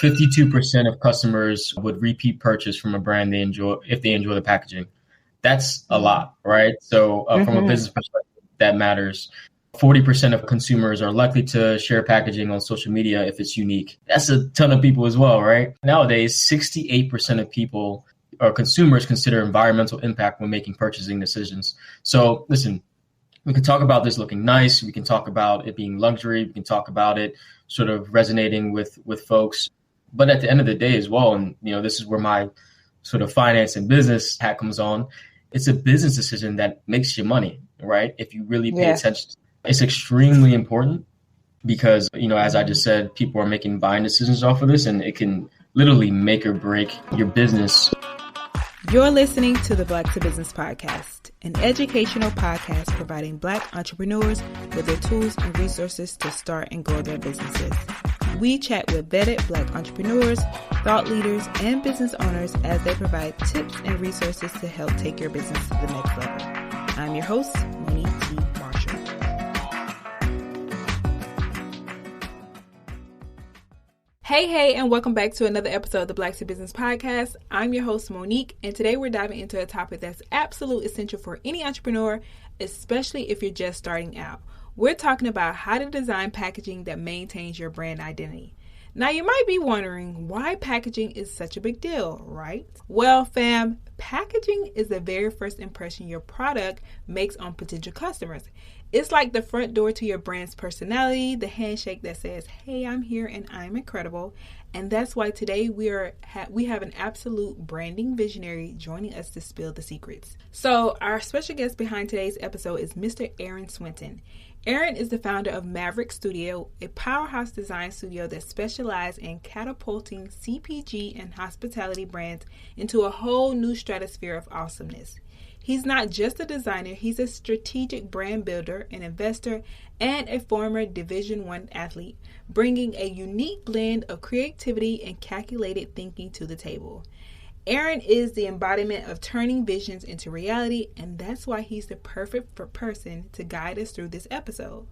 52% of customers would repeat purchase from a brand they enjoy if they enjoy the packaging. That's a lot, right? So from a business perspective, that matters. 40% of consumers are likely to share packaging on social media if it's unique. That's a ton of people as well, right? Nowadays, 68% of people or consumers consider environmental impact when making purchasing decisions. So listen, we can talk about this looking nice. We can talk about it being luxury. We can talk about it sort of resonating with folks. But at the end of the day as well, and this is where my sort of finance and business hat comes on. It's a business decision that makes you money, right? If you really pay attention. It's extremely important because, as I just said, people are making buying decisions off of this, and it can literally make or break your business. You're listening to the Black to Business Podcast, an educational podcast providing Black entrepreneurs with the tools and resources to start and grow their businesses. We chat with vetted Black entrepreneurs, thought leaders, and business owners as they provide tips and resources to help take your business to the next level. I'm your host, Monique T. Marshall. Hey, and welcome back to another episode of the Black to Business Podcast. I'm your host, Monique, and today we're diving into a topic that's absolutely essential for any entrepreneur, especially if you're just starting out. We're talking about how to design packaging that maintains your brand identity. Now, you might be wondering why packaging is such a big deal, right? Well, fam, packaging is the very first impression your product makes on potential customers. It's like the front door to your brand's personality, the handshake that says, hey, I'm here and I'm incredible. And that's why today we have an absolute branding visionary joining us to spill the secrets. So our special guest behind today's episode is Mr. Aaron Swinton. Aaron is the founder of MAVRK Studio, a powerhouse design studio that specializes in catapulting CPG and hospitality brands into a whole new stratosphere of awesomeness. He's not just a designer, he's a strategic brand builder, an investor, and a former Division I athlete, bringing a unique blend of creativity and calculated thinking to the table. Aaron is the embodiment of turning visions into reality, and that's why he's the perfect person to guide us through this episode.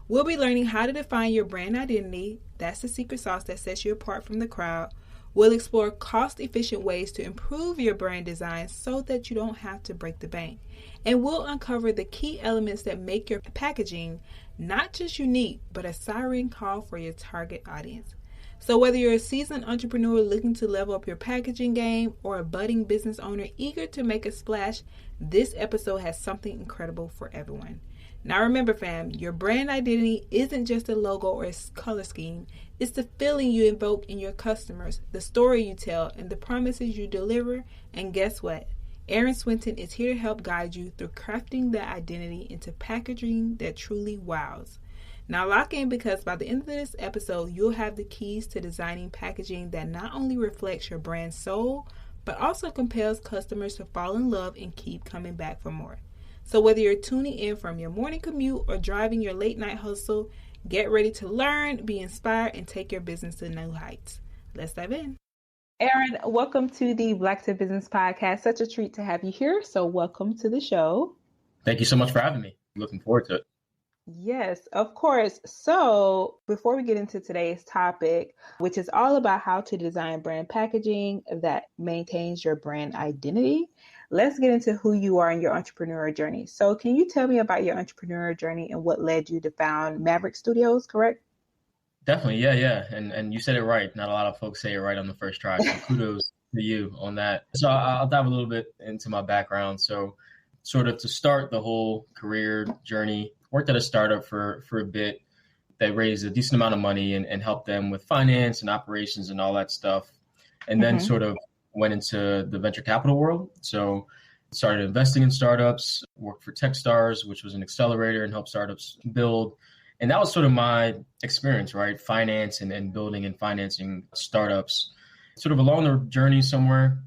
We'll be learning how to define your brand identity. That's the secret sauce that sets you apart from the crowd. We'll explore cost-efficient ways to improve your brand design so that you don't have to break the bank. And we'll uncover the key elements that make your packaging not just unique, but a siren call for your target audience. So whether you're a seasoned entrepreneur looking to level up your packaging game or a budding business owner eager to make a splash, this episode has something incredible for everyone. Now remember, fam, your brand identity isn't just a logo or a color scheme. It's the feeling you invoke in your customers, the story you tell, and the promises you deliver. And guess what? Aaron Swinton is here to help guide you through crafting that identity into packaging that truly wows. Now lock in, because by the end of this episode, you'll have the keys to designing packaging that not only reflects your brand's soul, but also compels customers to fall in love and keep coming back for more. So whether you're tuning in from your morning commute or driving your late night hustle, get ready to learn, be inspired, and take your business to new heights. Let's dive in. Aaron, welcome to the Black to Business Podcast. Such a treat to have you here. So welcome to the show. Thank you so much for having me. Looking forward to it. Yes, of course. So before we get into today's topic, which is all about how to design brand packaging that maintains your brand identity, let's get into who you are in your entrepreneurial journey. So can you tell me about your entrepreneurial journey and what led you to found MAVRK Studios, correct? Definitely. Yeah. And you said it right. Not a lot of folks say it right on the first try. So kudos to you on that. So I'll dive a little bit into my background. So sort of to start the whole career journey, worked at a startup for a bit that raised a decent amount of money and helped them with finance and operations and all that stuff. And then sort of went into the venture capital world. So started investing in startups, worked for Techstars, which was an accelerator and helped startups build. And that was sort of my experience, right? Finance and building and financing startups. Sort of along the journey somewhere,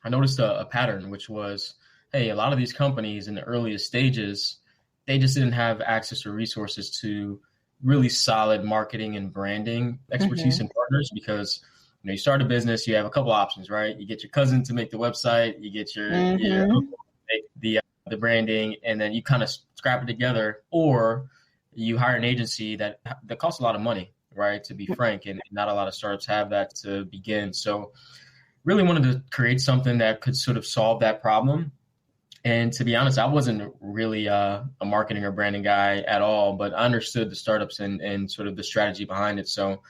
I noticed a pattern, which was, hey, a lot of these companies in the earliest stages, they just didn't have access to resources to really solid marketing and branding expertise and partners, because you start a business, you have a couple options, right? You get your cousin to make the website, you get your uncle to make the branding, and then you kind of scrap it together, or you hire an agency that costs a lot of money, right? To be frank, and not a lot of startups have that to begin. So really wanted to create something that could sort of solve that problem. And to be honest, I wasn't really a marketing or branding guy at all, but I understood the startups and sort of the strategy behind it. So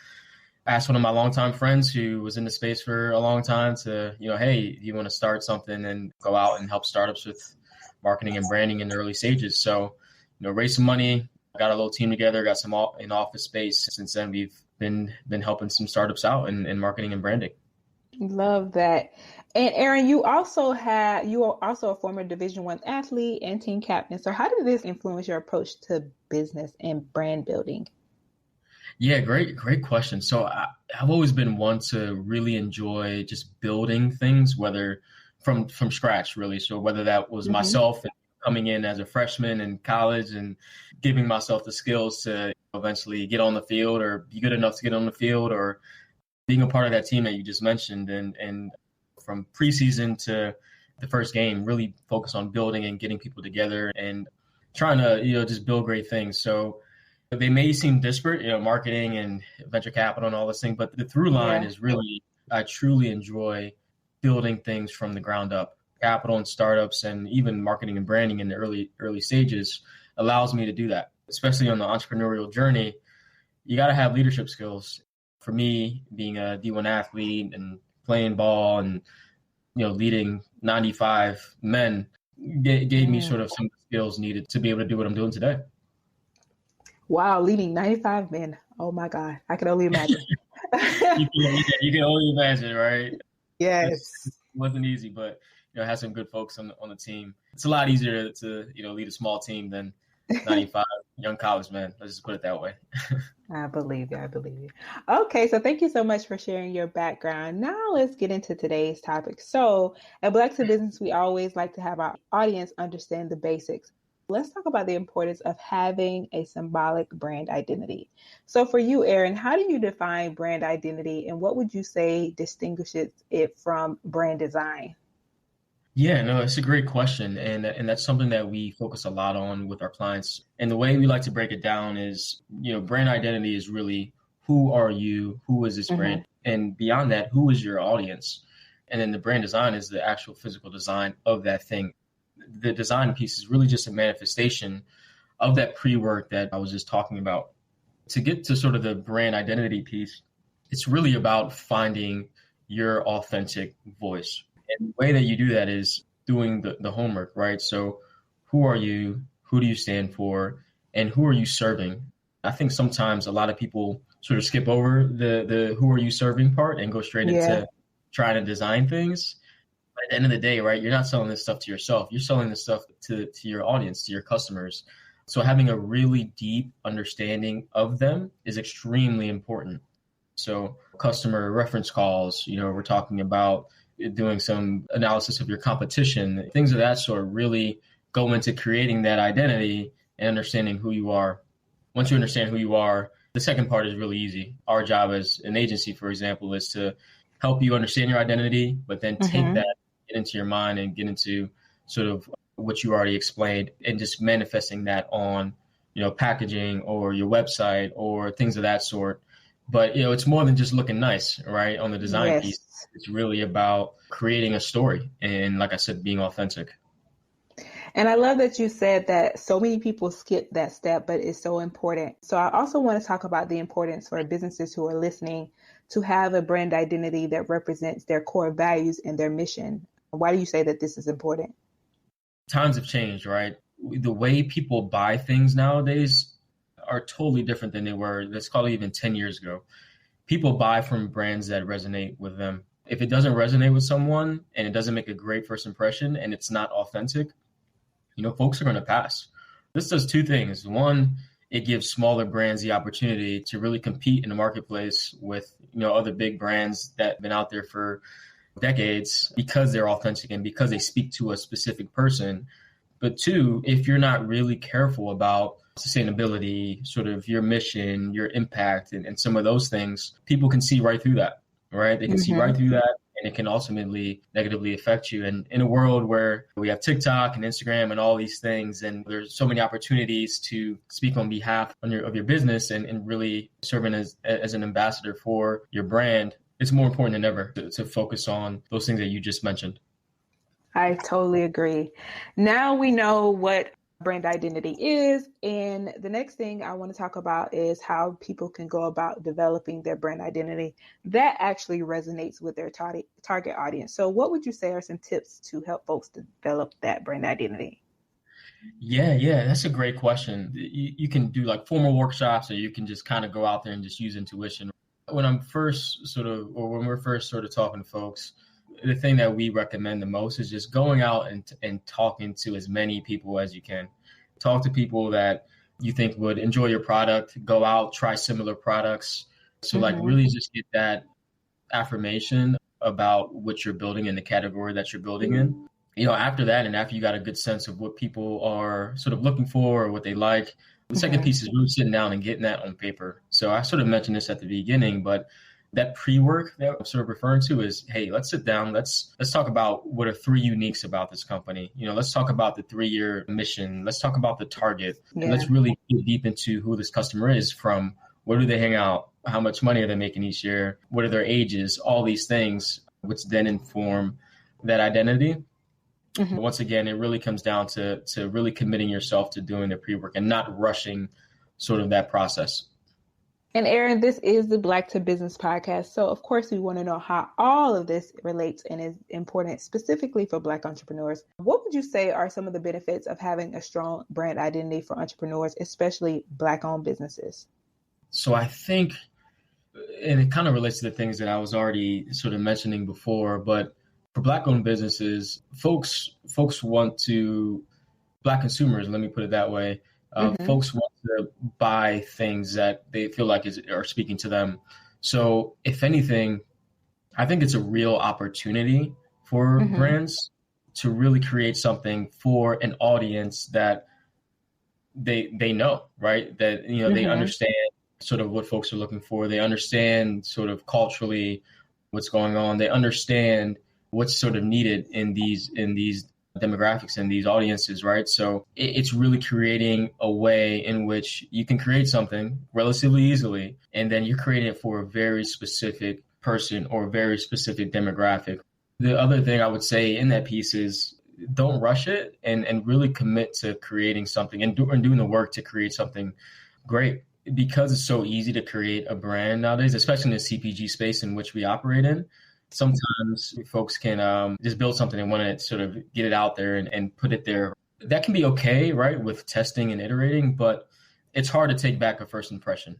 I asked one of my longtime friends who was in the space for a long time to, hey, do you want to start something and go out and help startups with marketing and branding in the early stages? So, raised some money, got a little team together, got some in office space. Since then, we've been helping some startups out in marketing and branding. Love that. And Aaron, you are also a former Division I athlete and team captain. So how did this influence your approach to business and brand building? Yeah, great question. So I've always been one to really enjoy just building things, whether from scratch, really. So whether that was myself coming in as a freshman in college and giving myself the skills to eventually get on the field or be good enough to get on the field, or being a part of that team that you just mentioned, and from preseason to the first game, really focus on building and getting people together and trying to, just build great things. So they may seem disparate, marketing and venture capital and all this thing, but the through line is really, I truly enjoy building things from the ground up. Capital and startups and even marketing and branding in the early stages allows me to do that, especially on the entrepreneurial journey. You got to have leadership skills. For me, being a D1 athlete and playing ball and, leading 95 men gave me sort of some skills needed to be able to do what I'm doing today. Wow, leading 95 men. Oh my God. I can only imagine. you can only imagine, right? Yes. It wasn't easy, but had some good folks on the team. It's a lot easier to lead a small team than 95 young college men. Let's just put it that way. I believe you. Okay, so thank you so much for sharing your background. Now let's get into today's topic. So at Black to Business, we always like to have our audience understand the basics. Let's talk about the importance of having a symbolic brand identity. So for you, Aaron, how do you define brand identity, and what would you say distinguishes it from brand design? Yeah, no, it's a great question. And that's something that we focus a lot on with our clients. And the way we like to break it down is, brand identity is really, who are you? Who is this brand? And beyond that, who is your audience? And then the brand design is the actual physical design of that thing. The design piece is really just a manifestation of that pre-work that I was just talking about. To get to sort of the brand identity piece, it's really about finding your authentic voice. And the way that you do that is doing the homework, right? So who are you? Who do you stand for? And who are you serving? I think sometimes a lot of people sort of skip over the who are you serving part and go straight into trying to design things. But at the end of the day, right, you're not selling this stuff to yourself. You're selling this stuff to your audience, to your customers. So having a really deep understanding of them is extremely important. So customer reference calls, we're talking about doing some analysis of your competition, things of that sort really go into creating that identity and understanding who you are. Once you understand who you are, the second part is really easy. Our job as an agency, for example, is to help you understand your identity, but then take that, get into your mind and get into sort of what you already explained and just manifesting that on, packaging or your website or things of that sort. But, it's more than just looking nice, right? On the design piece, it's really about creating a story. And like I said, being authentic. And I love that you said that so many people skip that step, but it's so important. So I also want to talk about the importance for businesses who are listening to have a brand identity that represents their core values and their mission. Why do you say that this is important? Times have changed, right? The way people buy things nowadays are totally different than they were, let's call it even 10 years ago. People buy from brands that resonate with them. If it doesn't resonate with someone and it doesn't make a great first impression and it's not authentic, folks are going to pass. This does two things. One, it gives smaller brands the opportunity to really compete in the marketplace with, other big brands that have been out there for decades because they're authentic and because they speak to a specific person. But two, if you're not really careful about sustainability, sort of your mission, your impact, and some of those things, people can see right through that, right? They can see right through that. and it can ultimately negatively affect you. And in a world where we have TikTok and Instagram and all these things, and there's so many opportunities to speak on behalf of your business and really serving as an ambassador for your brand, it's more important than ever to focus on those things that you just mentioned. I totally agree. Now we know what brand identity is. And the next thing I want to talk about is how people can go about developing their brand identity that actually resonates with their target audience. So what would you say are some tips to help folks develop that brand identity? Yeah, that's a great question. You can do like formal workshops, or you can just kind of go out there and just use intuition. When we're first sort of talking to folks, the thing that we recommend the most is just going out and talking to as many people as you can. Talk to people that you think would enjoy your product. Go out, try similar products. So like really just get that affirmation about what you're building in the category that you're building in. After that, and after you got a good sense of what people are sort of looking for or what they like, the second piece is really sitting down and getting that on paper. So I sort of mentioned this at the beginning, but that pre-work that I'm sort of referring to is, hey, let's sit down. Let's talk about what are 3 uniques about this company. Let's talk about the 3-year mission. Let's talk about the target. And let's really get deep into who this customer is, from where do they hang out? How much money are they making each year? What are their ages? All these things, which then inform that identity. Mm-hmm. Once again, it really comes down to really committing yourself to doing the pre-work and not rushing sort of that process. And Aaron, this is the Black to Business podcast. So of course, we want to know how all of this relates and is important specifically for Black entrepreneurs. What would you say are some of the benefits of having a strong brand identity for entrepreneurs, especially Black-owned businesses? So I think, and it kind of relates to the things that I was already sort of mentioning before, but for Black-owned businesses, folks want to, Black consumers, let me put it that way, folks want to buy things that they feel like are speaking to them. So if anything, I think it's a real opportunity for brands to really create something for an audience that they know, right? That, they understand sort of what folks are looking for. They understand sort of culturally what's going on. They understand what's sort of needed in these demographics and these audiences, right? So it's really creating a way in which you can create something relatively easily, and then you're creating it for a very specific person or a very specific demographic. The other thing I would say in that piece is don't rush it and really commit to creating something and doing the work to create something great, because it's so easy to create a brand nowadays, especially in the CPG space in which we operate in. Sometimes folks can just build something and want to sort of get it out there and put it there. That can be okay, right, with testing and iterating, but it's hard to take back a first impression.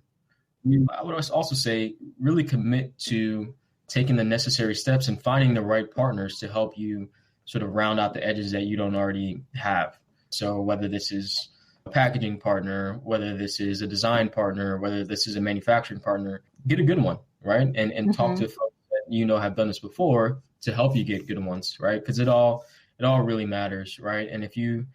I would also say really commit to taking the necessary steps and finding the right partners to help you sort of round out the edges that you don't already have. So whether this is a packaging partner, whether this is a design partner, whether this is a manufacturing partner, get a good one, right? And talk to folks that have done this before to help you get good ones, right? Because it all really matters, right? And if you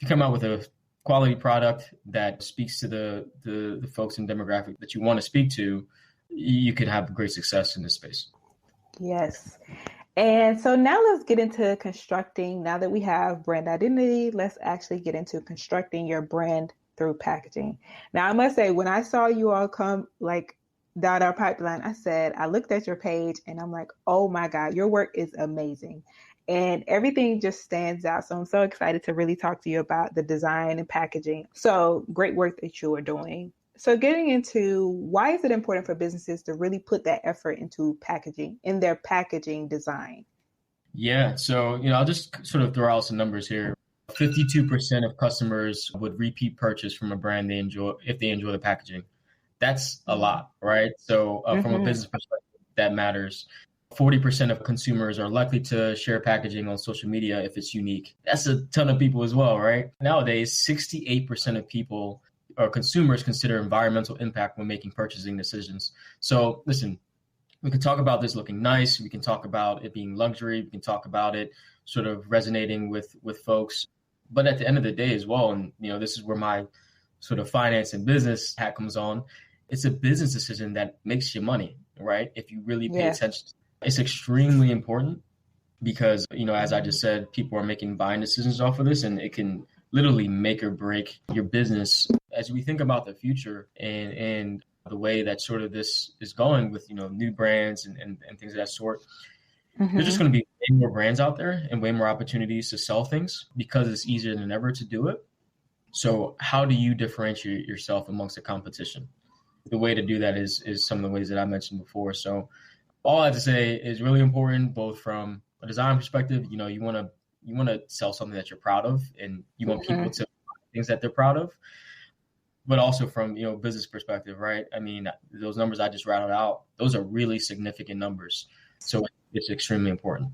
come out with a quality product that speaks to the folks and demographic that you want to speak to, you could have great success in this space. Yes. And so now let's get into constructing. Now that we have brand identity, let's actually get into constructing your brand through packaging. Now, I must say, when I saw you all come down our pipeline, I looked at your page and I'm like, oh my God, your work is amazing. And everything just stands out. So I'm so excited to really talk to you about the design and packaging. So great work that you are doing. So getting into why is it important for businesses to really put that effort into packaging, in their packaging design? Yeah. So, I'll just sort of throw out some numbers here. 52% of customers would repeat purchase from a brand they enjoy if they enjoy the packaging. That's a lot, right? So from a business perspective, that matters. 40% of consumers are likely to share packaging on social media if it's unique. That's a ton of people as well, right? Nowadays, 68% of people or consumers consider environmental impact when making purchasing decisions. So listen, we can talk about this looking nice. We can talk about it being luxury. We can talk about it sort of resonating with folks. But at the end of the day as well, and this is where my sort of finance and business hat comes on. It's a business decision that makes you money, right? If you really pay attention. It's extremely important because, as I just said, people are making buying decisions off of this, and it can literally make or break your business. As we think about the future and the way that sort of this is going with, new brands and things of that sort, there's just going to be way more brands out there and way more opportunities to sell things because it's easier than ever to do it. So how do you differentiate yourself amongst the competition? The way to do that is some of the ways that I mentioned before. So all I have to say is really important, both from a design perspective. You want to sell something that you're proud of, and you want people to buy things that they're proud of, but also from, business perspective, right? I mean, those numbers I just rattled out, those are really significant numbers. So it's extremely important.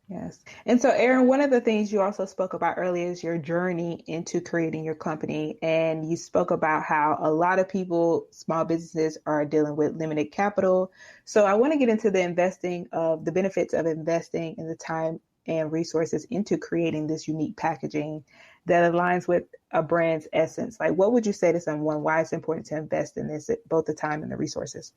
Yes. And so, Aaron, one of the things you also spoke about earlier is your journey into creating your company. And you spoke about how a lot of people, small businesses, are dealing with limited capital. So I want to get into the benefits of investing in the time and resources into creating this unique packaging that aligns with a brand's essence. Like, what would you say to someone why it's important to invest in this, both the time and the resources?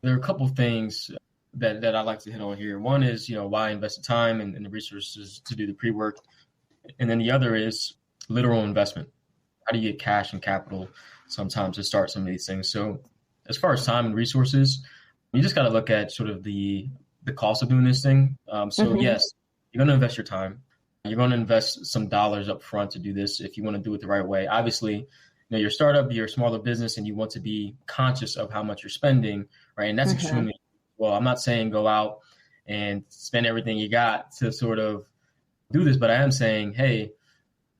There are a couple of things that I like to hit on here. One is, why invest the time and the resources to do the pre-work. And then the other is literal investment. How do you get cash and capital sometimes to start some of these things? So as far as time and resources, you just got to look at sort of the cost of doing this thing. Yes, you're going to invest your time. You're going to invest some dollars up front to do this if you want to do it the right way. Obviously, you're a startup, you're a smaller business, and you want to be conscious of how much you're spending, right? And that's extremely well. I'm not saying go out and spend everything you got to sort of do this, but I am saying, hey,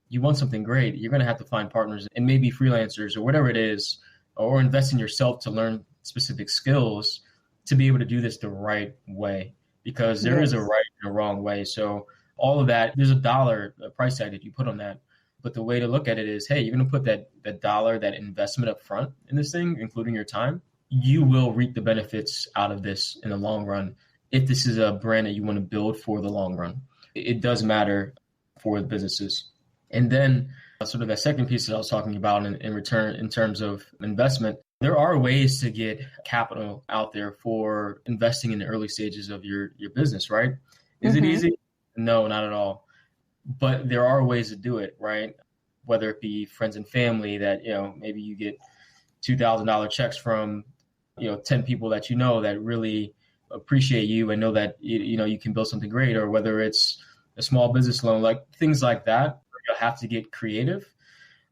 you want something great, you're going to have to find partners and maybe freelancers or whatever it is, or invest in yourself to learn specific skills to be able to do this the right way, because there is a right and a wrong way. So all of that, there's a price tag that you put on that. But the way to look at it is, hey, you're going to put that dollar, that investment up front in this thing, including your time. You will reap the benefits out of this in the long run if this is a brand that you want to build for the long run. It does matter for the businesses. And then sort of that second piece that I was talking about in return, in terms of investment, there are ways to get capital out there for investing in the early stages of your business, right? Is it easy? No, not at all. But there are ways to do it, right? Whether it be friends and family that, maybe you get $2,000 checks from 10 people that that really appreciate you and know that you can build something great, or whether it's a small business loan, like things like that. You'll have to get creative.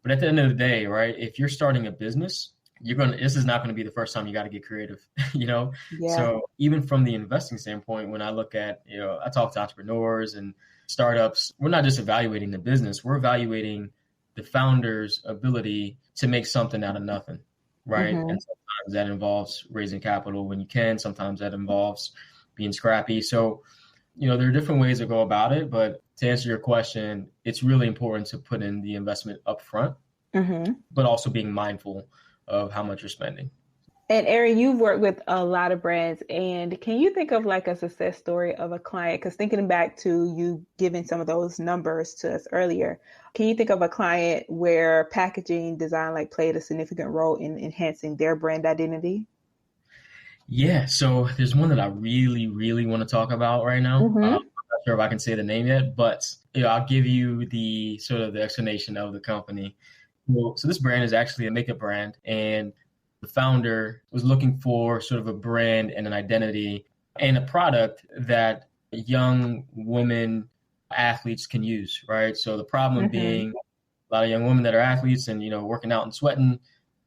But at the end of the day, right, if you're starting a business, this is not going to be the first time you got to get creative, Yeah. So even from the investing standpoint, when I look at, I talk to entrepreneurs and startups, we're not just evaluating the business, we're evaluating the founder's ability to make something out of nothing. Right. And sometimes that involves raising capital when you can. Sometimes that involves being scrappy. So, there are different ways to go about it. But to answer your question, it's really important to put in the investment up front, but also being mindful of how much you're spending. And Aaron, you've worked with a lot of brands, and can you think of like a success story of a client? Because thinking back to you giving some of those numbers to us earlier, can you think of a client where packaging design played a significant role in enhancing their brand identity? Yeah, so there's one that I really, really want to talk about right now. I'm not sure if I can say the name yet, but I'll give you the sort of the explanation of the company. So this brand is actually a makeup brand, and the founder was looking for sort of a brand and an identity and a product that young women athletes can use, right? So the problem being a lot of young women that are athletes and, working out and sweating,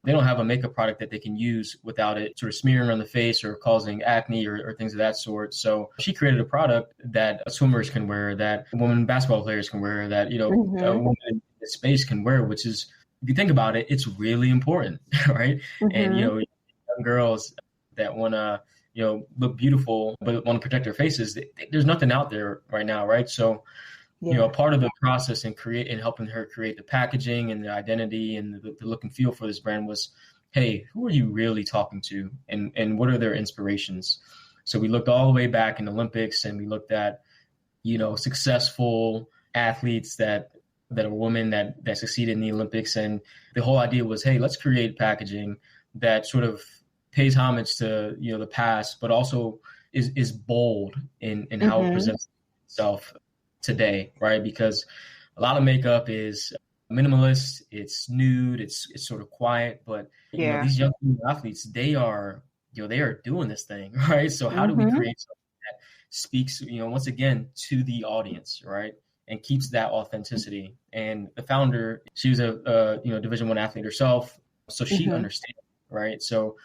they don't have a makeup product that they can use without it sort of smearing on the face or causing acne or things of that sort. So she created a product that swimmers can wear, that women basketball players can wear, that, a woman in space can wear, which is, if you think about it, it's really important, right? And, young girls that want to, look beautiful, but want to protect their faces, there's nothing out there right now, right? So, part of the process in helping her create the packaging and the identity and the look and feel for this brand was, hey, who are you really talking to? And what are their inspirations? So we looked all the way back in the Olympics, and we looked at, successful athletes that are women that succeeded in the Olympics. And the whole idea was, hey, let's create packaging that sort of pays homage to, the past, but also is bold in how it presents itself today, right? Because a lot of makeup is minimalist, it's nude, it's sort of quiet, but these young athletes, they are doing this thing, right? So how do we create something that speaks, once again, to the audience, right? And keeps that authenticity. And the founder, she was a Division I athlete herself, so she understands, right? So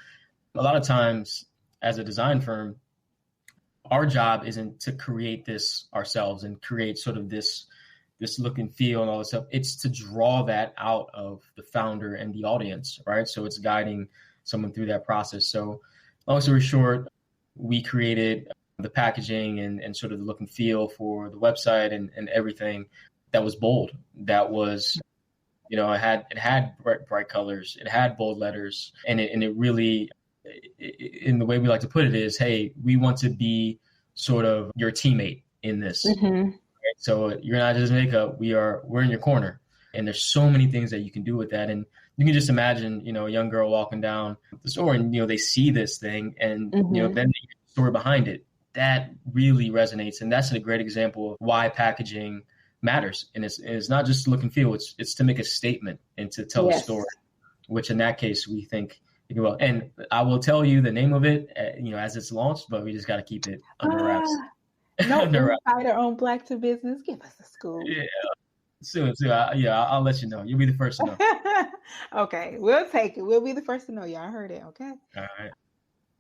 a lot of times as a design firm, our job isn't to create this ourselves and create sort of this look and feel and all this stuff. It's to draw that out of the founder and the audience, right? So it's guiding someone through that process. So long story short, we created the packaging and sort of the look and feel for the website and everything that was bold. That was, it had bright colors, it had bold letters, and it really, in the way we like to put it is, hey, we want to be sort of your teammate in this. Right? So you're not just makeup, we're in your corner. And there's so many things that you can do with that. And you can just imagine, a young girl walking down the store and, they see this thing and, then the story behind it. That really resonates. And that's a great example of why packaging matters. And it's not just look and feel, it's to make a statement and to tell a story, which in that case, we think, well, and I will tell you the name of it, as it's launched, but we just got to keep it under wraps. No insider on Black to Business. Give us a scoop. Yeah. Soon. I'll let you know. You'll be the first to know. Okay, we'll take it. We'll be the first to know. Y'all heard it. Okay. All right.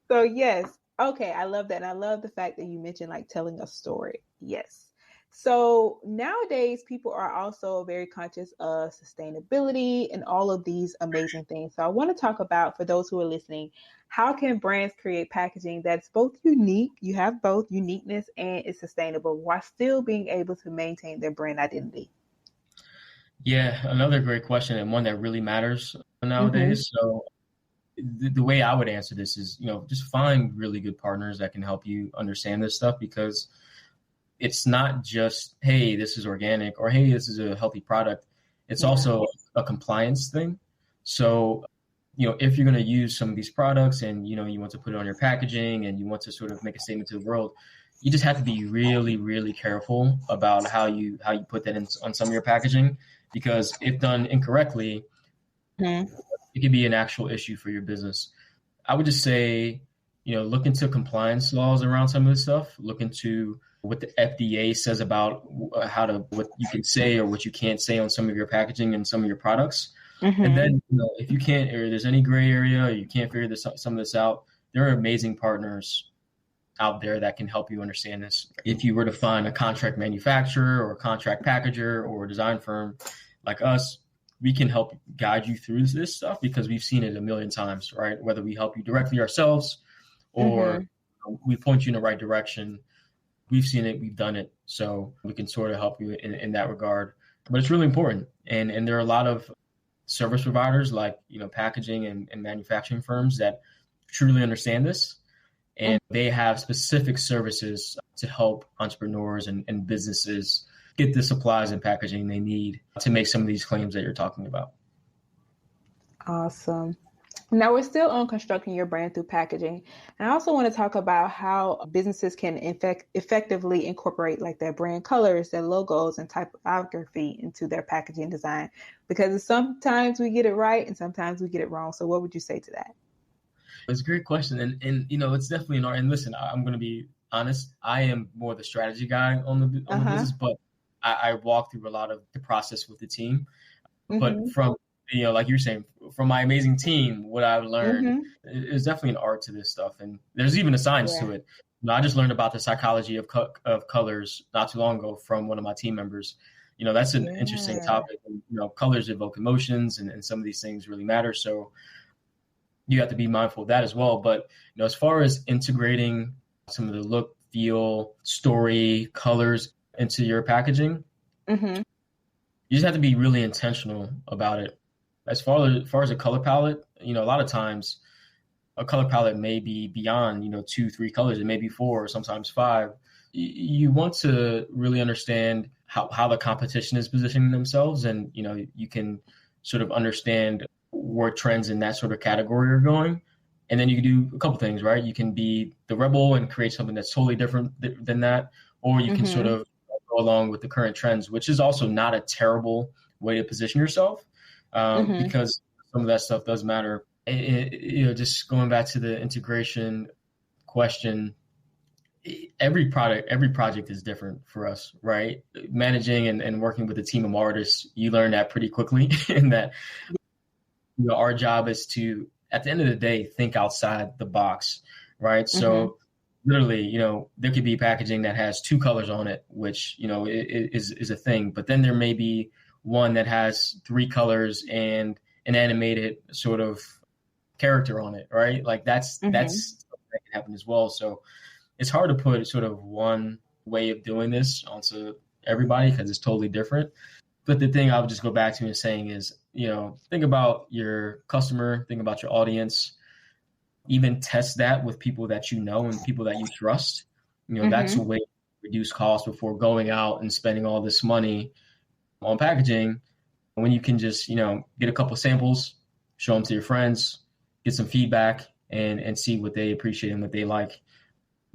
So yes. Okay. I love that. And I love the fact that you mentioned like telling a story. Yes. So nowadays people are also very conscious of sustainability and all of these amazing things. So I want to talk about, for those who are listening, how can brands create packaging that's both unique, you have both uniqueness and it's sustainable while still being able to maintain their brand identity? Yeah, another great question and one that really matters nowadays. So the way I would answer this is, just find really good partners that can help you understand this stuff, because it's not just, hey, this is organic or, hey, this is a healthy product. It's also a compliance thing. So, if you're going to use some of these products and, you want to put it on your packaging and you want to sort of make a statement to the world, you just have to be really, really careful about how you put that on some of your packaging, because if done incorrectly, it could be an actual issue for your business. I would just say, look into compliance laws around some of this stuff. Look into what the FDA says about what you can say or what you can't say on some of your packaging and some of your products. And then, if you can't, or there's any gray area, or you can't figure some of this out, there are amazing partners out there that can help you understand this. If you were to find a contract manufacturer or a contract packager or a design firm like us, we can help guide you through this stuff because we've seen it a million times, right? Whether we help you directly ourselves or we point you in the right direction. We've seen it, we've done it, so we can sort of help you in that regard. But it's really important. And there are a lot of service providers like, packaging and manufacturing firms that truly understand this. And they have specific services to help entrepreneurs and businesses get the supplies and packaging they need to make some of these claims that you're talking about. Awesome. Now we're still on constructing your brand through packaging. And I also want to talk about how businesses can effectively incorporate like their brand colors, their logos, and typography into their packaging design, because sometimes we get it right and sometimes we get it wrong. So what would you say to that? It's a great question. And it's definitely an art. And listen, I'm going to be honest. I am more the strategy guy on the business, but I walk through a lot of the process with the team. But from, like you're saying, from my amazing team, what I've learned is definitely an art to this stuff. And there's even a science to it. I just learned about the psychology of colors not too long ago from one of my team members. That's an interesting topic. Colors evoke emotions and some of these things really matter. So you have to be mindful of that as well. But, as far as integrating some of the look, feel, story, colors into your packaging, you just have to be really intentional about it. As far as a color palette, a lot of times a color palette may be beyond, 2-3 colors. It may be 4 or sometimes 5. You want to really understand how the competition is positioning themselves. And, you can sort of understand where trends in that sort of category are going. And then you can do a couple things, right? You can be the rebel and create something that's totally different than that, or you can sort of go along with the current trends, which is also not a terrible way to position yourself, because some of that stuff does matter. Just going back to the integration question, every project is different for us, right? Managing and working with a team of artists, you learn that pretty quickly, and that our job is to, at the end of the day, think outside the box, right? So literally, there could be packaging that has 2 colors on it, which, is a thing, but then there may be one that has 3 colors and an animated sort of character on it, right? Like that's that can happen as well. So it's hard to put sort of one way of doing this onto everybody because it's totally different. But the thing I would just go back to and saying is, think about your customer, think about your audience, even test that with people that you know and people that you trust. That's a way to reduce costs before going out and spending all this money on packaging, when you can just, get a couple samples, show them to your friends, get some feedback, and see what they appreciate and what they like.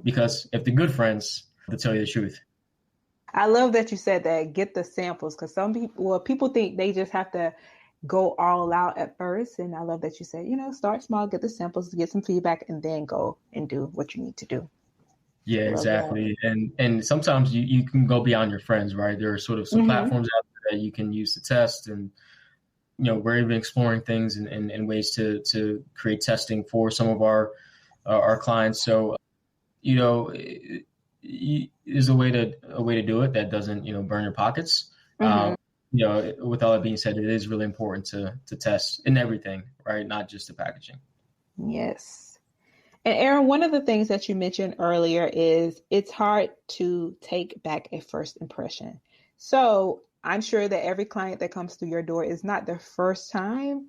Because if they're good friends, they'll tell you the truth. I love that you said that, get the samples, because people think they just have to go all out at first. And I love that you said, start small, get the samples, get some feedback, and then go and do what you need to do. Yeah, exactly. And sometimes you can go beyond your friends, right? There are sort of some platforms out there that you can use to test. And, we're even exploring things and ways to create testing for some of our clients. So, is a way to do it that doesn't, burn your pockets. With all that being said, it is really important to test in everything, right? Not just the packaging. Yes. And Aaron, one of the things that you mentioned earlier is it's hard to take back a first impression. So I'm sure that every client that comes through your door is not their first time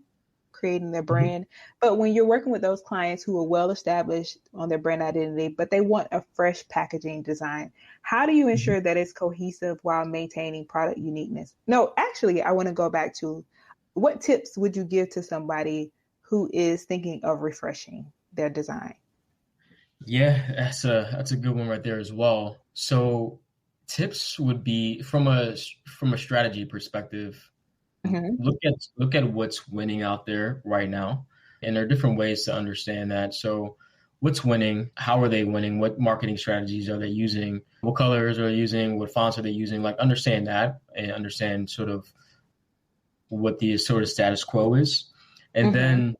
creating their brand. But when you're working with those clients who are well established on their brand identity, but they want a fresh packaging design, how do you ensure that it's cohesive while maintaining product uniqueness? No, actually, I want to go back to, what tips would you give to somebody who is thinking of refreshing their design? Yeah, that's a good one right there as well. So tips would be from a strategy perspective. Look at what's winning out there right now. And there are different ways to understand that. So what's winning? How are they winning? What marketing strategies are they using? What colors are they using? What fonts are they using? Like, understand that and understand sort of what the sort of status quo is. And then,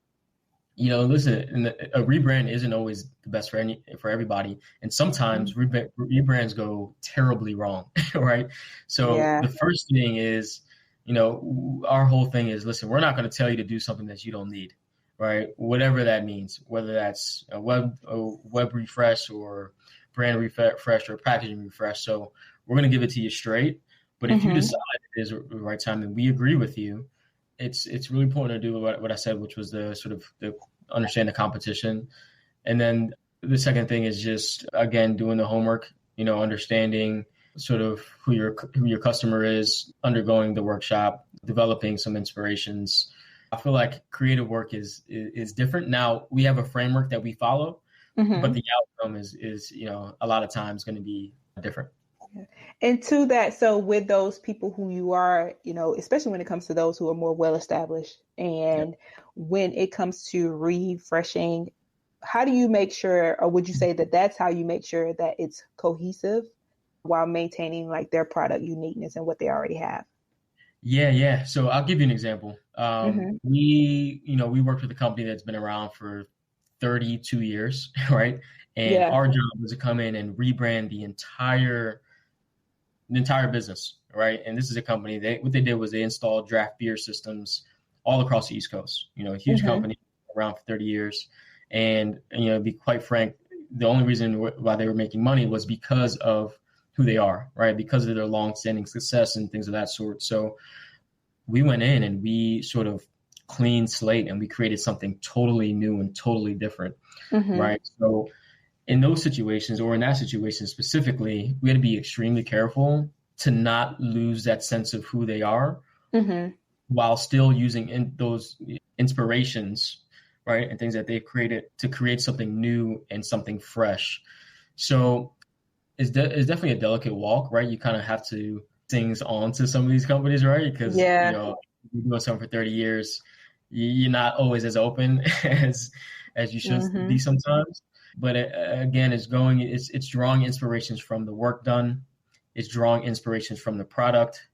listen, a rebrand isn't always the best for everybody. And sometimes rebrands go terribly wrong, right? So the first thing is, our whole thing is, listen, we're not going to tell you to do something that you don't need, right? Whatever that means, whether that's a web refresh or brand refresh or packaging refresh. So we're going to give it to you straight. But if you decide it is the right time, then we agree with you. It's really important to do what I said, which was the sort of understand the competition. And then the second thing is just, again, doing the homework, understanding sort of who your customer is, undergoing the workshop, developing some inspirations. I feel like creative work is different. Now, we have a framework that we follow, but the outcome is a lot of times going to be different. And to that, so with those people who you are, especially when it comes to those who are more well-established, and when it comes to refreshing, how do you make sure, or would you say that that's how you make sure that it's cohesive while maintaining like their product uniqueness and what they already have? Yeah. So I'll give you an example. We worked with a company that's been around for 32 years, right? And our job was to come in and rebrand the entire business, right? And this is a company, what they did was they installed draft beer systems all across the East Coast, a huge company around for 30 years. And, to be quite frank, the only reason why they were making money was because of who they are, right? Because of their long-standing success and things of that sort. So we went in and we sort of clean slate and we created something totally new and totally different, right? So in those situations, or in that situation specifically, we had to be extremely careful to not lose that sense of who they are while still using those inspirations right? And things that they've created to create something new and something fresh. So it's definitely a delicate walk, right? You kind of have to things onto some of these companies, right? Because you're doing something for 30 years, you're not always as open as you should be sometimes. But again, it's drawing inspirations from the work done. It's drawing inspirations from the product.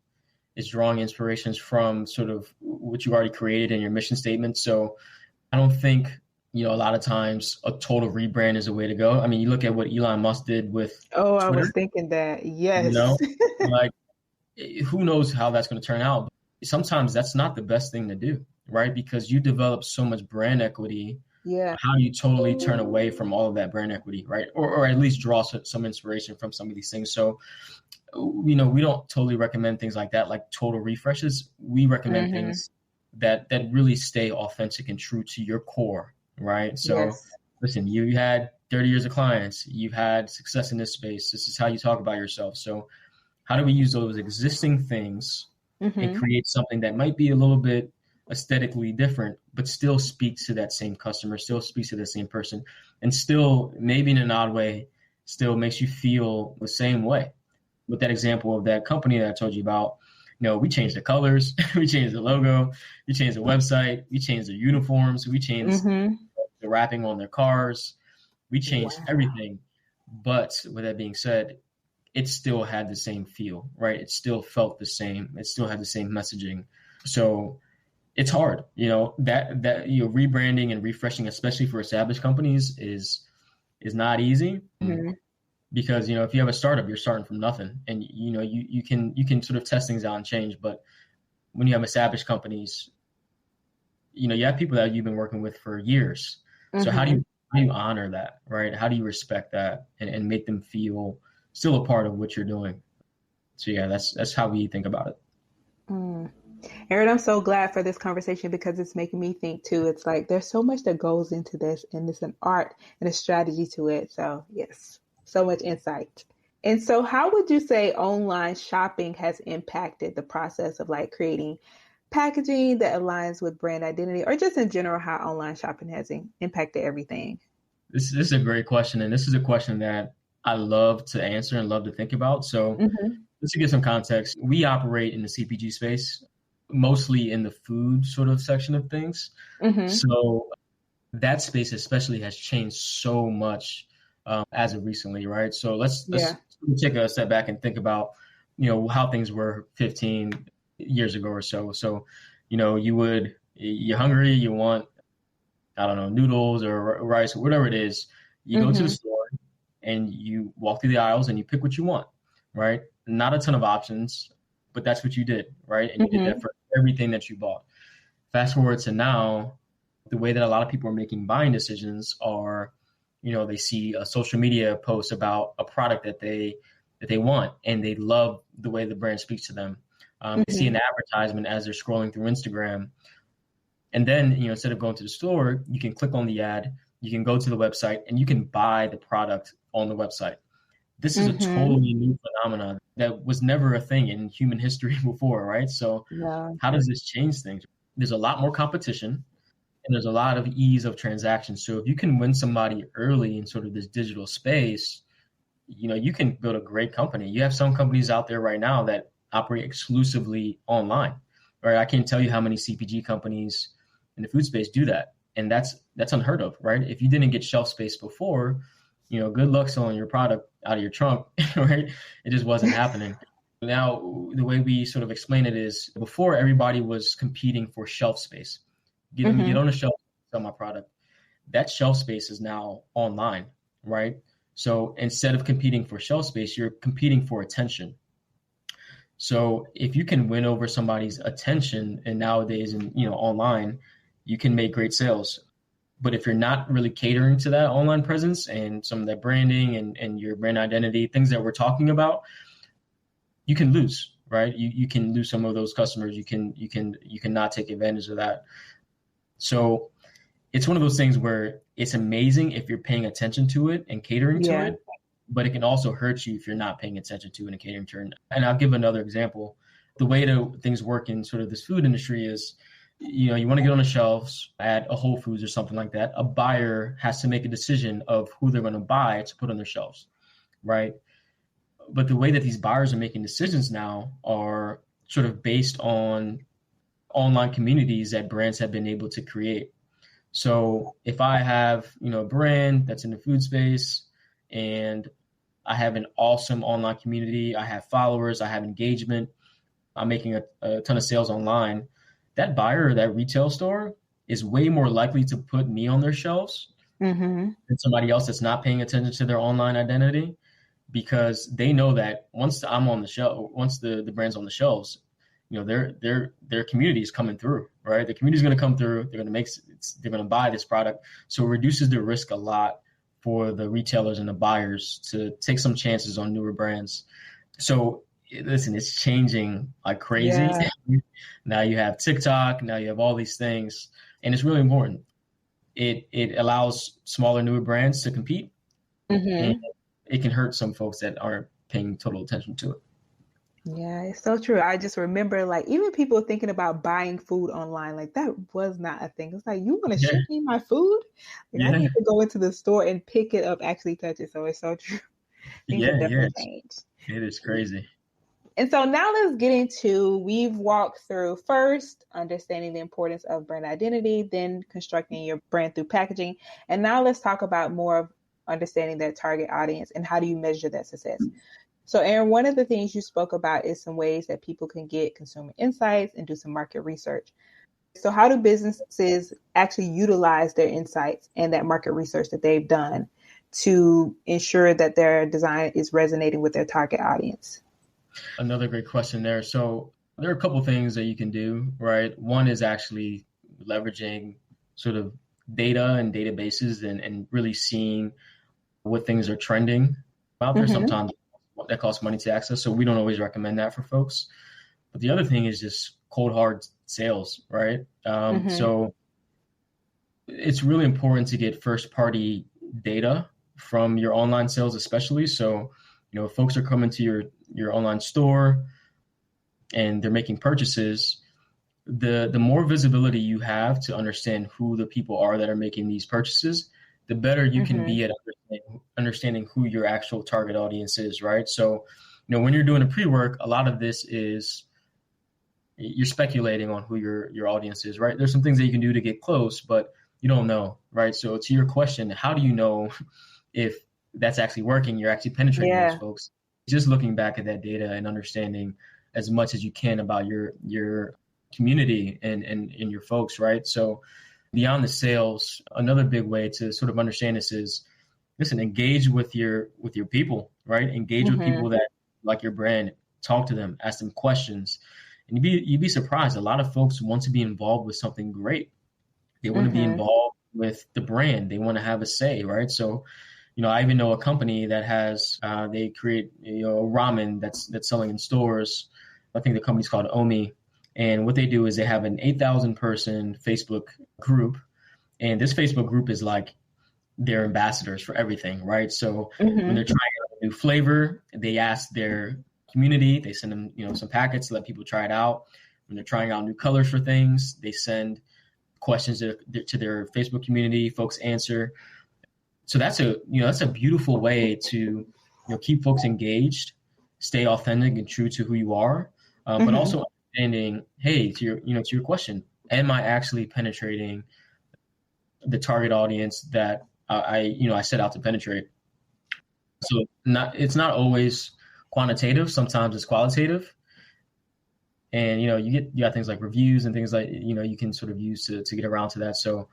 It's drawing inspirations from sort of what you already created in your mission statement. So I don't think, a lot of times a total rebrand is a way to go. I mean, you look at what Elon Musk did with Twitter. I was thinking that. Yes. Like, who knows how that's going to turn out. But sometimes that's not the best thing to do, right? Because you develop so much brand equity. Yeah. How do you totally turn away from all of that brand equity, right? Or at least draw some inspiration from some of these things. So, we don't totally recommend things like that, like total refreshes. We recommend things that really stay authentic and true to your core, right? So listen, you had 30 years of clients, you've had success in this space. This is how you talk about yourself. So how do we use those existing things and create something that might be a little bit aesthetically different, but still speaks to that same customer, still speaks to the same person, and still, maybe in an odd way, still makes you feel the same way. With that example of that company that I told you about, we changed the colors, we changed the logo, we changed the website, we changed the uniforms, we changed the wrapping on their cars, we changed everything. But with that being said, it still had the same feel, right? It still felt the same. It still had the same messaging. So it's hard, that rebranding and refreshing, especially for established companies, is not easy. Because, if you have a startup, you're starting from nothing, and, you can sort of test things out and change. But when you have established companies, you have people that you've been working with for years. So how do you honor that, right? How do you respect that and make them feel still a part of what you're doing? So yeah, that's how we think about it. Aaron, I'm so glad for this conversation because it's making me think too. It's like there's so much that goes into this, and it's an art and a strategy to it. So yes, so much insight. And so how would you say online shopping has impacted the process of like creating packaging that aligns with brand identity, or just in general, how online shopping has impacted everything? This is a great question. And this is a question that I love to answer and love to think about. So just to give some context, we operate in the CPG space, mostly in the food sort of section of things. So that space especially has changed so much as of recently, right? So let's take a step back and think about, how things were 15 years ago or so. So, you're hungry, you want, I don't know, noodles or rice or whatever it is. You go to the store and you walk through the aisles and you pick what you want, right? Not a ton of options, but that's what you did, right? And you did that for everything that you bought. Fast forward to now, the way that a lot of people are making buying decisions are, they see a social media post about a product that they want, and they love the way the brand speaks to them. They see an advertisement as they're scrolling through Instagram. And then, instead of going to the store, you can click on the ad, you can go to the website, and you can buy the product on the website. This is a totally new phenomenon that was never a thing in human history before, right? So how does this change things? There's a lot more competition, and there's a lot of ease of transaction. So if you can win somebody early in sort of this digital space, you can build a great company. You have some companies out there right now that operate exclusively online, right? I can't tell you how many CPG companies in the food space do that. And that's unheard of, right? If you didn't get shelf space before, good luck selling your product out of your trunk, right? It just wasn't happening. Now, the way we sort of explain it is before everybody was competing for shelf space. Get on the shelf, sell my product. That shelf space is now online, right? So instead of competing for shelf space, you're competing for attention. So if you can win over somebody's attention, and nowadays in online, you can make great sales. But if you're not really catering to that online presence and some of that branding and your brand identity, things that we're talking about, you can lose, right? You can lose some of those customers. You can not take advantage of that. So it's one of those things where it's amazing if you're paying attention to it and catering to it, but it can also hurt you if you're not paying attention to it and catering to it. And I'll give another example. The way things work in sort of this food industry is you want to get on the shelves at a Whole Foods or something like that. A buyer has to make a decision of who they're going to buy to put on their shelves, right? But the way that these buyers are making decisions now are sort of based on online communities that brands have been able to create. So if I have, a brand that's in the food space and I have an awesome online community, I have followers, I have engagement, I'm making a ton of sales online, that buyer or that retail store is way more likely to put me on their shelves than somebody else that's not paying attention to their online identity, because they know that once I'm on the shelf, once the brand's on the shelves, their community is coming through, right? The community is going to come through. They're going to buy this product. So it reduces the risk a lot for the retailers and the buyers to take some chances on newer brands. So listen, it's changing like crazy. Yeah. Now you have TikTok, now you have all these things, and it's really important. It allows smaller, newer brands to compete, and it can hurt some folks that aren't paying total attention to it. Yeah, it's so true. I just remember like even people thinking about buying food online, like that was not a thing. It's like, you want to ship me my food? Like, I need to go into the store and pick it up, actually touch it. So it's so true. Things have definitely changed. It is crazy. And so now let's get into, we've walked through first understanding the importance of brand identity, then constructing your brand through packaging. And now let's talk about more of understanding that target audience and how do you measure that success. So Aaron, one of the things you spoke about is some ways that people can get consumer insights and do some market research. So how do businesses actually utilize their insights and that market research that they've done to ensure that their design is resonating with their target audience? Another great question there. So there are a couple of things that you can do, right? One is actually leveraging sort of data and databases and really seeing what things are trending out there. Sometimes that costs money to access, so we don't always recommend that for folks. But the other thing is just cold hard sales, right? So it's really important to get first party data from your online sales, especially. So, if folks are coming to your online store and they're making purchases, the more visibility you have to understand who the people are that are making these purchases, the better you can be at understanding who your actual target audience is, right? So, when you're doing a pre-work, a lot of this is you're speculating on who your audience is, right? There's some things that you can do to get close, but you don't know, right? So to your question, how do you know if that's actually working? You're actually penetrating those folks. Just looking back at that data and understanding as much as you can about your community and your folks, right? So beyond the sales, another big way to sort of understand this is, listen, engage with your people, right? Engage with people that like your brand, talk to them, ask them questions. And you'd be surprised. A lot of folks want to be involved with something great. They want to be involved with the brand. They want to have a say, right? So, I even know a company that has, they create, ramen that's selling in stores. I think the company's called Omi. And what they do is they have an 8,000 person Facebook group. And this Facebook group is like their ambassadors for everything, right? So when they're trying out a new flavor, they ask their community, they send them, some packets to let people try it out. When they're trying out new colors for things, they send questions to their Facebook community, folks answer. So that's a beautiful way to, keep folks engaged, stay authentic and true to who you are, but also understanding, hey, to your question, am I actually penetrating the target audience that I set out to penetrate? So it's not always quantitative. Sometimes it's qualitative. And, you got things like reviews and things like, you can sort of use to get around to that. So,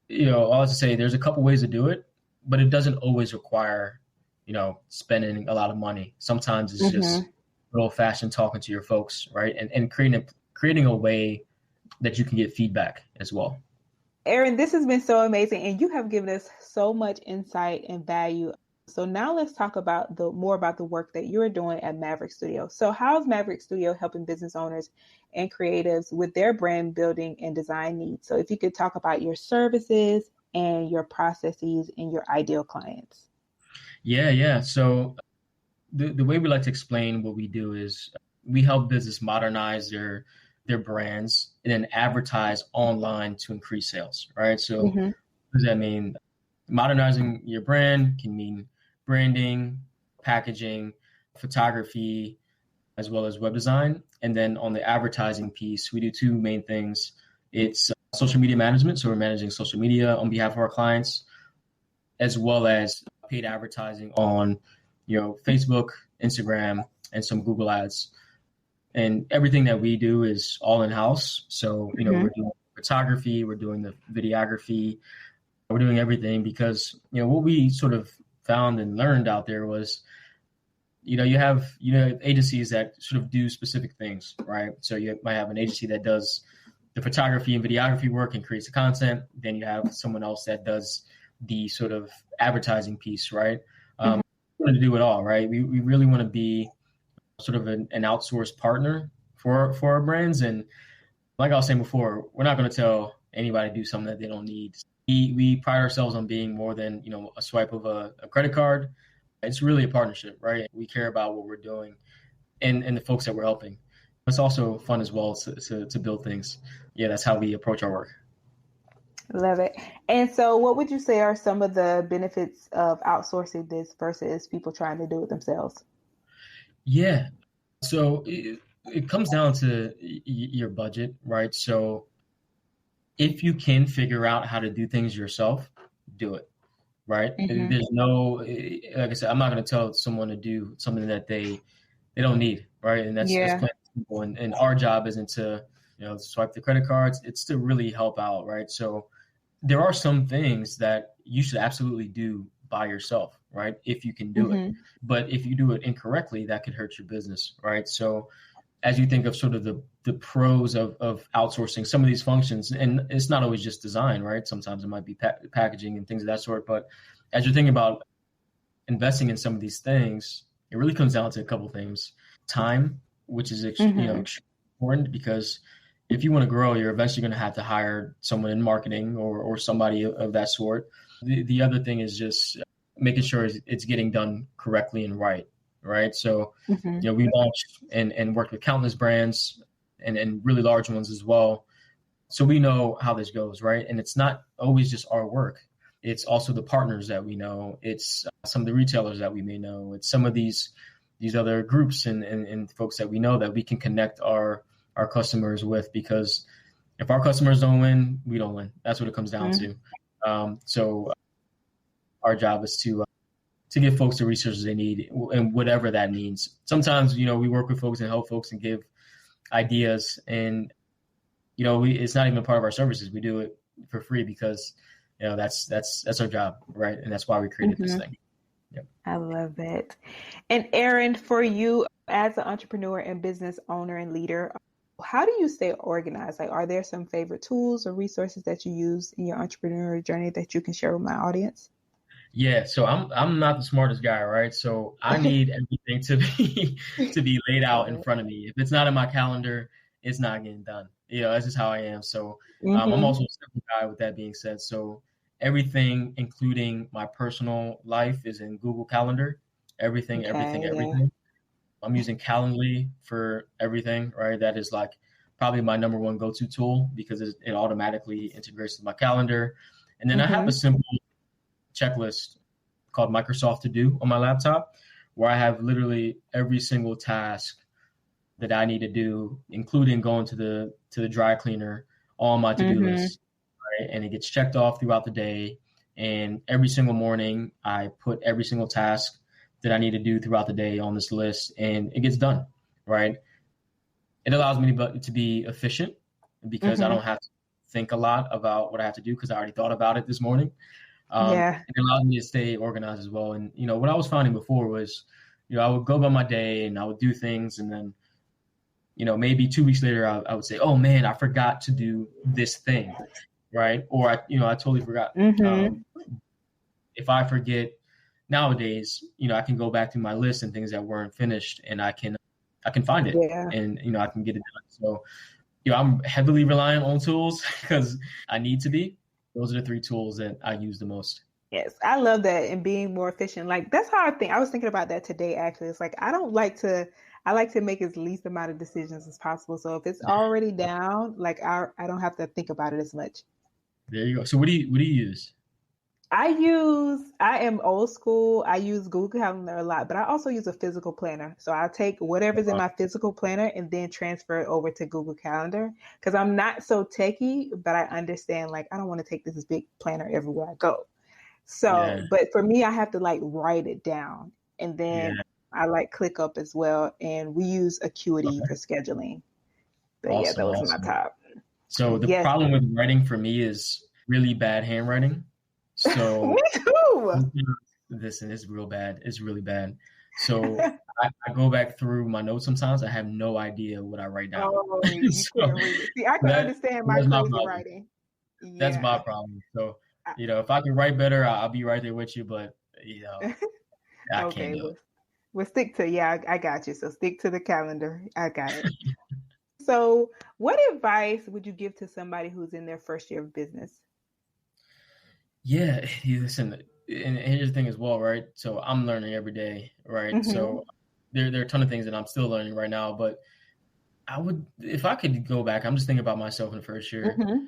all I have to say, there's a couple ways to do it, but it doesn't always require, spending a lot of money. Sometimes it's just good old-fashioned talking to your folks, right? And creating a way that you can get feedback as well. Aaron, this has been so amazing, and you have given us so much insight and value. So now let's talk about more about the work that you're doing at MAVRK Studio. So how is MAVRK Studio helping business owners and creatives with their brand building and design needs? So if you could talk about your services and your processes and your ideal clients. Yeah. So the way we like to explain what we do is we help business modernize their their brands and then advertise online to increase sales, right? So what does that mean? Modernizing your brand can mean branding, packaging, photography, as well as web design. And then on the advertising piece, we do two main things. It's social media management. So we're managing social media on behalf of our clients, as well as paid advertising on, Facebook, Instagram, and some Google ads. And everything that we do is all in-house. So, we're doing photography, we're doing the videography, we're doing everything because, what we sort of found and learned out there was, you have agencies that sort of do specific things, right? So you might have an agency that does the photography and videography work and creates the content. Then you have someone else that does the sort of advertising piece, right? We want to do it all, right? We really want to be sort of an outsourced partner for our brands. And like I was saying before, we're not going to tell anybody to do something that they don't need. We pride ourselves on being more than, a swipe of a credit card. It's really a partnership, right? We care about what we're doing and the folks that we're helping. It's also fun as well to build things. Yeah, that's how we approach our work. Love it. And so what would you say are some of the benefits of outsourcing this versus people trying to do it themselves? Yeah. So it comes down to your budget, right? So if you can figure out how to do things yourself, do it, right? There's no, like I said, I'm not going to tell someone to do something that they don't need, right? And that's plain simple. And our job isn't to, swipe the credit cards. It's to really help out, right? So there are some things that you should absolutely do by yourself, right? If you can do it. But if you do it incorrectly, that could hurt your business, right? So as you think of sort of the pros of outsourcing some of these functions, and it's not always just design, right? Sometimes it might be packaging and things of that sort. But as you're thinking about investing in some of these things, it really comes down to a couple things. Time, which is extremely important, because if you want to grow, you're eventually going to have to hire someone in marketing or somebody of that sort. The other thing is just making sure it's getting done correctly and right? So, we launched and worked with countless brands and really large ones as well. So we know how this goes, right? And it's not always just our work. It's also the partners that we know. It's some of the retailers that we may know. It's some of these other groups and folks that we know that we can connect our customers with, because if our customers don't win, we don't win. That's what it comes down to. So our job is to give folks the resources they need, and whatever that means. Sometimes, we work with folks and help folks and give ideas, and, it's not even a part of our services. We do it for free because, that's our job, right? And that's why we created this thing. Yep. I love it. And Aaron, for you as an entrepreneur and business owner and leader, how do you stay organized? Like, are there some favorite tools or resources that you use in your entrepreneurial journey that you can share with my audience? Yeah, so I'm not the smartest guy, right? So I need everything to be laid out in front of me. If it's not in my calendar, it's not getting done. That's just how I am. So I'm also a simple guy with that being said. So everything, including my personal life, is in Google Calendar. Everything. I'm using Calendly for everything, right? That is like probably my number one go-to tool because it automatically integrates with my calendar. And then I have a simple checklist called Microsoft To Do on my laptop, where I have literally every single task that I need to do, including going to the dry cleaner, on my to-do list, right? And it gets checked off throughout the day. And every single morning, I put every single task that I need to do throughout the day on this list, and it gets done, right? It allows me to be efficient because I don't have to think a lot about what I have to do because I already thought about it this morning. It allows me to stay organized as well. And, what I was finding before was, I would go about my day and I would do things. And then, maybe 2 weeks later, I would say, oh man, I forgot to do this thing. Right. Or I totally forgot. If I forget nowadays, I can go back to my list and things that weren't finished, and I can find it and, I can get it done. So, I'm heavily reliant on tools because I need to be. Those are the three tools that I use the most. Yes, I love that and being more efficient. Like that's how I think. I was thinking about that today actually. It's like I like to make as least amount of decisions as possible. So if it's already down, like I don't have to think about it as much. There you go. So what do you use? I am old school. I use Google Calendar a lot, but I also use a physical planner. So I take whatever's in my physical planner and then transfer it over to Google Calendar because I'm not so techie, but I understand like I don't want to take this big planner everywhere I go. Yeah, So, but for me, I have to like write it down and then yeah. I like ClickUp as well. And we use Acuity Okay. for scheduling. But yeah, Awesome, those are my awesome. top. So the Yes. problem with writing for me is really bad handwriting. Me So too. listen, it's real bad. It's really bad. So I go back through my notes sometimes. I have no idea what I write down. Oh, you So couldn't read it. See, I can that understand my that's my crazy problem. writing. That's my Yeah. problem. So, I- if I could write better, I'll be right there with you. But I can't Okay, do it. we'll stick to yeah, I got you. So stick to the calendar. I got it. So, what advice would you give to somebody who's in their first year of business? Yeah, listen, and here's the thing as well, right? So I'm learning every day, right? Mm-hmm. So there are a ton of things that I'm still learning right now. But I would, if I could go back, I'm just thinking about myself in the first year. Mm-hmm.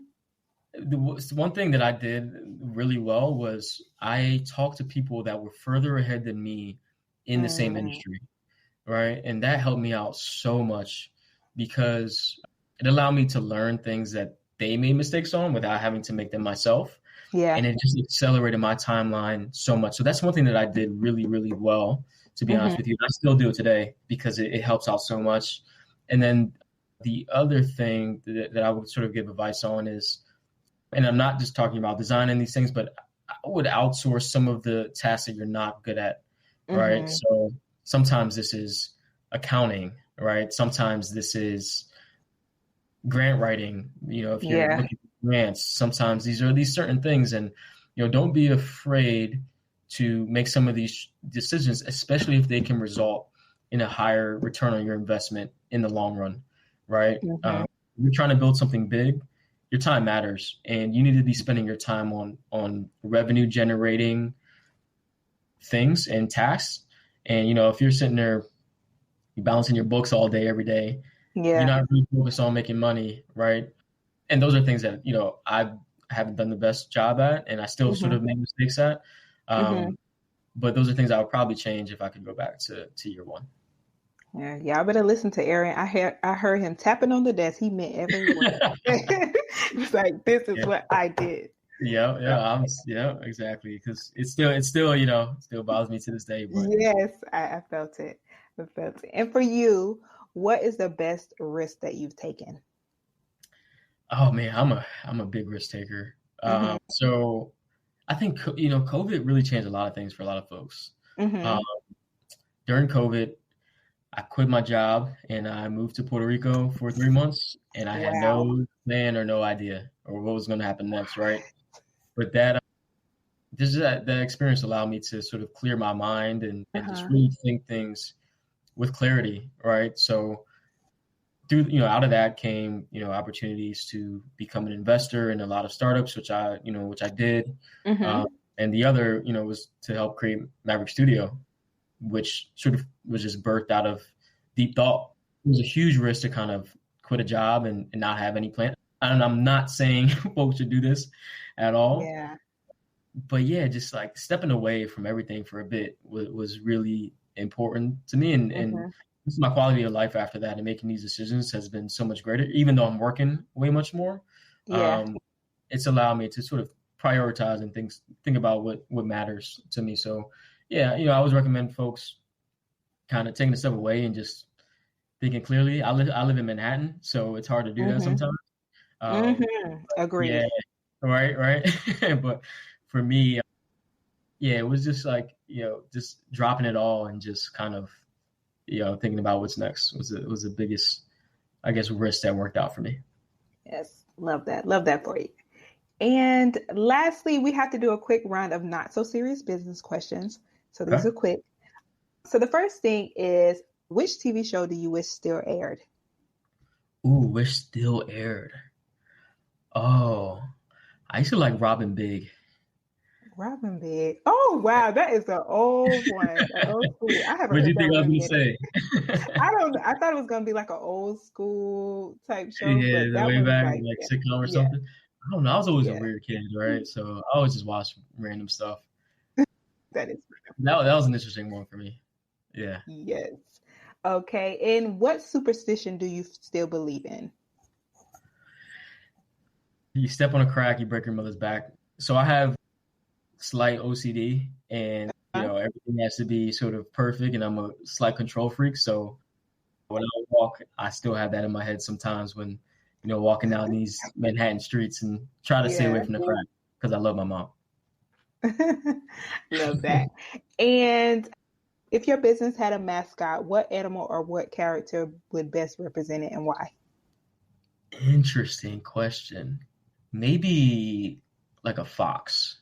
One thing that I did really well was I talked to people that were further ahead than me in the same Mm, industry, right? And that helped me out so much because it allowed me to learn things that they made mistakes on without having to make them myself. And yeah. it just accelerated my timeline so much. So that's one thing that I did really, really well, to be honest Mm-hmm. with you. I still do it today because it helps out so much. And then the other thing that I would sort of give advice on is, and I'm not just talking about designing these things, but I would outsource some of the tasks that you're not good at, right? Mm-hmm. So sometimes this is accounting, right? Sometimes this is grant writing. If you're Yeah. looking at grants, sometimes these are these certain things, and don't be afraid to make some of these decisions, especially if they can result in a higher return on your investment in the long run, right? Mm-hmm. You're trying to build something big. Your time matters, and you need to be spending your time on revenue generating things and tasks. And if you're sitting there, you're balancing your books all day, every day, you're Yeah. not really focused on making money, right? And those are things that I haven't done the best job at, and I still sort Mm-hmm. of make mistakes at. Mm-hmm. But those are things I would probably change if I could go back to year one. Yeah. Y'all better listen to Aaron. I heard him tapping on the desk. He meant every word. It's like this is Yeah, what I did. yeah, So, yeah, exactly. Because still bothers me to this day. But yes, I felt it. I felt it. And for you, what is the best risk that you've taken? oh man, I'm a big risk taker. Mm-hmm. So I think COVID really changed a lot of things for a lot of folks. Um, Mm-hmm. During COVID, I quit my job and I moved to Puerto Rico for 3 months, and I had Wow. no plan or no idea or what was going to happen next, right? But that experience allowed me to sort of clear my mind and just Uh-huh. really think things with clarity, right? So through out of that came opportunities to become an investor in a lot of startups, which I did, Mm-hmm. um, and the other was to help create MAVRK Studio, which sort of was just birthed out of deep thought. It was a huge risk to kind of quit a job and not have any plan. And I'm not saying folks should do this at all, Yeah. but yeah, just like stepping away from everything for a bit was really important to me. And Mm-hmm. this is my quality of life after that, and making these decisions has been so much greater, even though I'm working way much more. Yeah. Um, it's allowed me to sort of prioritize and think about what matters to me. So yeah, I always recommend folks kind of taking a step away and just thinking clearly. I live in Manhattan, so it's hard to do that Mm-hmm. sometimes. Mm-hmm. Yeah, Agreed. right. But for me, yeah, it was just like just dropping it all and just kind of thinking about what's next was the biggest, I guess, risk that worked out for me. Yes. Love that. Love that for you. And lastly, we have to do a quick round of not so serious business questions. So these Okay. are quick. So the first thing is, which TV show do you wish still aired? Ooh, wish still aired. Oh, I used to like Robin Big. Robin Big. Oh wow, that is the old one. The old school. I haven't What do heard you that think I one was in a going to minute. say? I thought it was gonna be like an old school type show, Yeah, but the that way one's back, like, like yeah, sitcom or yeah, something. I don't know. I was always a yeah. weird kid, right? So I always just watched random stuff. That is That was an interesting one for me. Yeah. yes. Okay. And what superstition do you still believe in? You step on a crack, you break your mother's back. So I have slight OCD, and Huh? everything has to be sort of perfect, and I'm a slight control freak. So when I walk, I still have that in my head sometimes when walking down these Manhattan streets and try to stay away Yeah. from the crack because I love my mom. Love that. And if your business had a mascot, what animal or what character would best represent it and why? Interesting question. Maybe like a fox.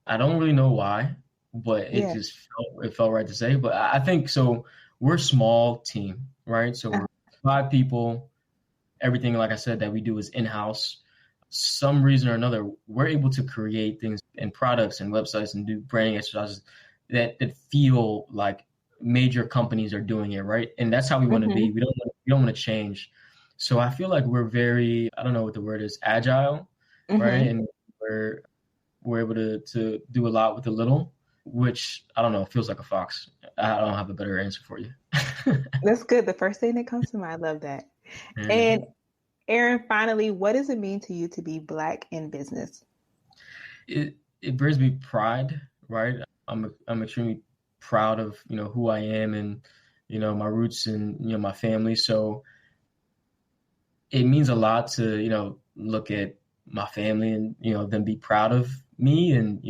I don't really know why, but Yeah. it felt right to say. But I think so. We're a small team, right? So we're 5 people. Everything, like I said, that we do is in-house. Some reason or another, we're able to create things and products and websites and do branding exercises that feel like major companies are doing it, right? And that's how we want to be. We don't want to change. So I feel like we're very, I don't know what the word is, agile, right? And we're able to do a lot with a little, which I don't know, feels like a fox. I don't have a better answer for you. That's good. The first thing that comes to mind. I love that. And Aaron, finally, what does it mean to you to be Black in business? It brings me pride, right? I'm extremely proud of who I am and my roots and my family. So it means a lot to look at my family and them be proud of me and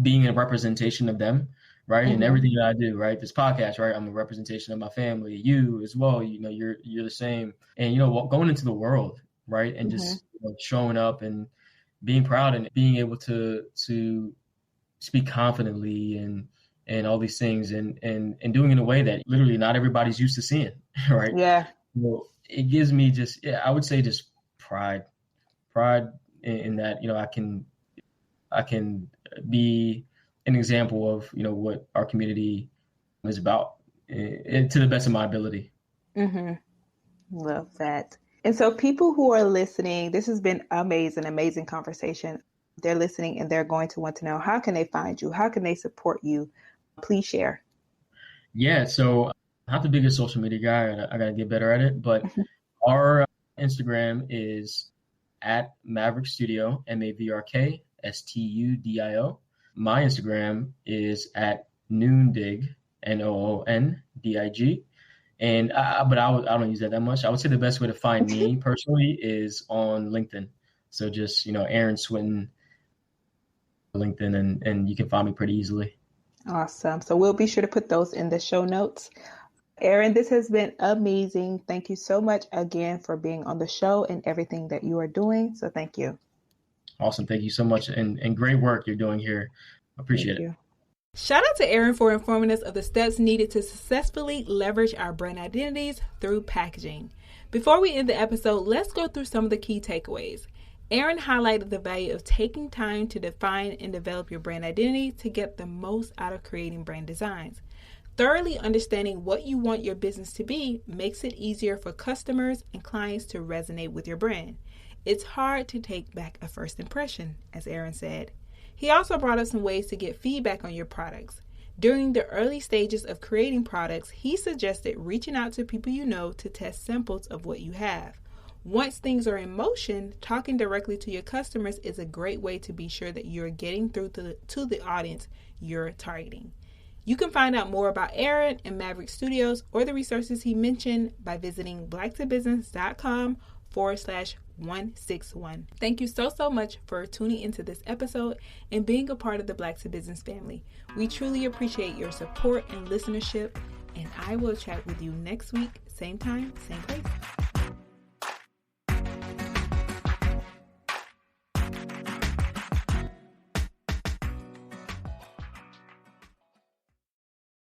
being a representation of them, right? And everything that I do, right? This podcast, right? I'm a representation of my family. You as well, you're the same. And going into the world, right? And just showing up and being proud and being able to speak confidently and all these things and doing it in a way that literally not everybody's used to seeing, right? Yeah. Well, it gives me just, I would say just pride in that, I can be an example of, what our community is about to the best of my ability. Love that. And so people who are listening, this has been amazing conversation. They're listening and they're going to want to know, how can they find you? How can they support you? Please share. Yeah. So I'm not the biggest social media guy. I got to get better at it, but our Instagram is at MAVRK Studio, MAVRK STUDIO. My Instagram is at Noondig, NOONDIG. And but I don't use that much. I would say the best way to find me personally is on LinkedIn. So just Aaron Swinton, LinkedIn, and you can find me pretty easily. Awesome. So we'll be sure to put those in the show notes. Aaron, this has been amazing. Thank you so much again for being on the show and everything that you are doing. So thank you. Awesome. Thank you so much. And great work you're doing here. Appreciate it. Shout out to Aaron for informing us of the steps needed to successfully leverage our brand identities through packaging. Before we end the episode, let's go through some of the key takeaways. Aaron highlighted the value of taking time to define and develop your brand identity to get the most out of creating brand designs. Thoroughly understanding what you want your business to be makes it easier for customers and clients to resonate with your brand. It's hard to take back a first impression, as Aaron said. He also brought up some ways to get feedback on your products. During the early stages of creating products, he suggested reaching out to people you know to test samples of what you have. Once things are in motion, talking directly to your customers is a great way to be sure that you're getting through to the audience you're targeting. You can find out more about Aaron and MAVRK Studios or the resources he mentioned by visiting blacktobusiness.com/161. Thank you so much for tuning into this episode and being a part of the Black to Business family. We truly appreciate your support and listenership, and I will chat with you next week, same time, same place.